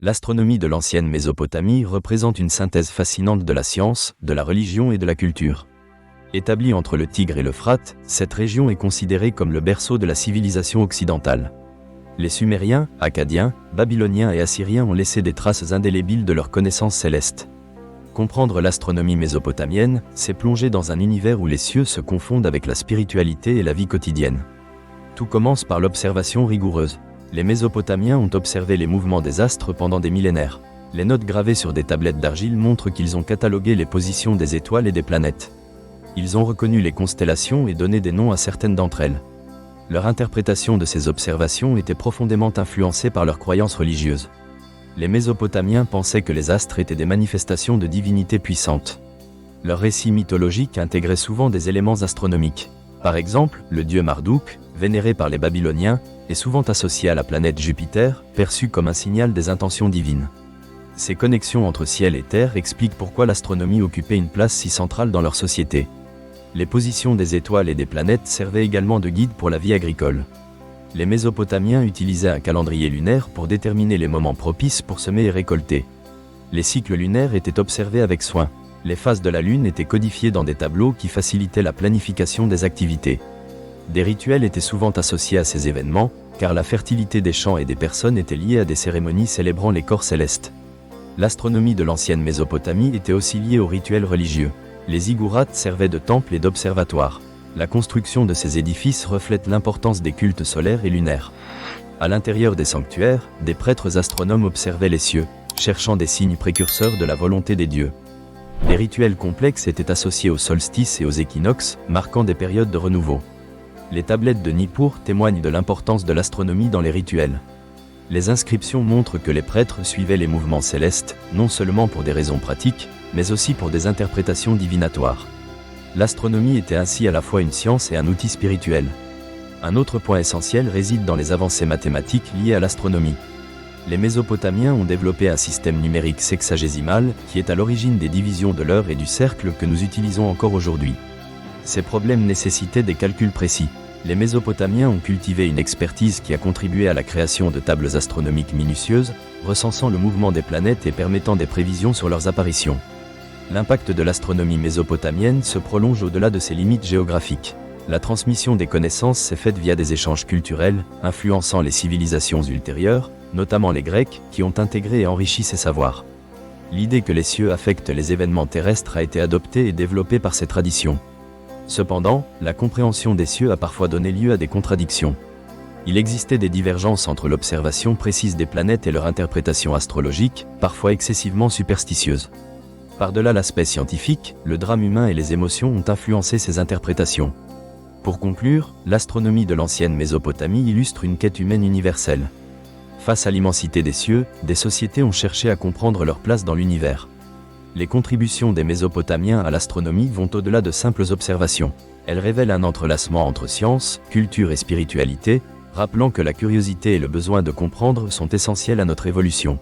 L'astronomie de l'ancienne Mésopotamie représente une synthèse fascinante de la science, de la religion et de la culture. Établie entre le Tigre et l'Euphrate, cette région est considérée comme le berceau de la civilisation occidentale. Les Sumériens, Akkadiens, Babyloniens et Assyriens ont laissé des traces indélébiles de leurs connaissances célestes. Comprendre l'astronomie mésopotamienne, c'est plonger dans un univers où les cieux se confondent avec la spiritualité et la vie quotidienne. Tout commence par l'observation rigoureuse. Les Mésopotamiens ont observé les mouvements des astres pendant des millénaires. Les notes gravées sur des tablettes d'argile montrent qu'ils ont catalogué les positions des étoiles et des planètes. Ils ont reconnu les constellations et donné des noms à certaines d'entre elles. Leur interprétation de ces observations était profondément influencée par leurs croyances religieuses. Les Mésopotamiens pensaient que les astres étaient des manifestations de divinités puissantes. Leurs récits mythologiques intégraient souvent des éléments astronomiques. Par exemple, le dieu Marduk, vénéré par les Babyloniens, est souvent associé à la planète Jupiter, perçue comme un signal des intentions divines. Ces connexions entre ciel et terre expliquent pourquoi l'astronomie occupait une place si centrale dans leur société. Les positions des étoiles et des planètes servaient également de guide pour la vie agricole. Les Mésopotamiens utilisaient un calendrier lunaire pour déterminer les moments propices pour semer et récolter. Les cycles lunaires étaient observés avec soin. Les phases de la Lune étaient codifiées dans des tableaux qui facilitaient la planification des activités. Des rituels étaient souvent associés à ces événements, car la fertilité des champs et des personnes était liée à des cérémonies célébrant les corps célestes. L'astronomie de l'ancienne Mésopotamie était aussi liée aux rituels religieux. Les ziggourats servaient de temples et d'observatoires. La construction de ces édifices reflète l'importance des cultes solaires et lunaires. À l'intérieur des sanctuaires, des prêtres astronomes observaient les cieux, cherchant des signes précurseurs de la volonté des dieux. Les rituels complexes étaient associés aux solstices et aux équinoxes, marquant des périodes de renouveau. Les tablettes de Nippur témoignent de l'importance de l'astronomie dans les rituels. Les inscriptions montrent que les prêtres suivaient les mouvements célestes, non seulement pour des raisons pratiques, mais aussi pour des interprétations divinatoires. L'astronomie était ainsi à la fois une science et un outil spirituel. Un autre point essentiel réside dans les avancées mathématiques liées à l'astronomie. Les Mésopotamiens ont développé un système numérique sexagésimal qui est à l'origine des divisions de l'heure et du cercle que nous utilisons encore aujourd'hui. Ces problèmes nécessitaient des calculs précis. Les Mésopotamiens ont cultivé une expertise qui a contribué à la création de tables astronomiques minutieuses, recensant le mouvement des planètes et permettant des prévisions sur leurs apparitions. L'impact de l'astronomie mésopotamienne se prolonge au-delà de ses limites géographiques. La transmission des connaissances s'est faite via des échanges culturels, influençant les civilisations ultérieures, notamment les Grecs, qui ont intégré et enrichi ces savoirs. L'idée que les cieux affectent les événements terrestres a été adoptée et développée par ces traditions. Cependant, la compréhension des cieux a parfois donné lieu à des contradictions. Il existait des divergences entre l'observation précise des planètes et leur interprétation astrologique, parfois excessivement superstitieuse. Par-delà l'aspect scientifique, le drame humain et les émotions ont influencé ces interprétations. Pour conclure, l'astronomie de l'ancienne Mésopotamie illustre une quête humaine universelle. Face à l'immensité des cieux, des sociétés ont cherché à comprendre leur place dans l'univers. Les contributions des Mésopotamiens à l'astronomie vont au-delà de simples observations. Elles révèlent un entrelacement entre science, culture et spiritualité, rappelant que la curiosité et le besoin de comprendre sont essentiels à notre évolution.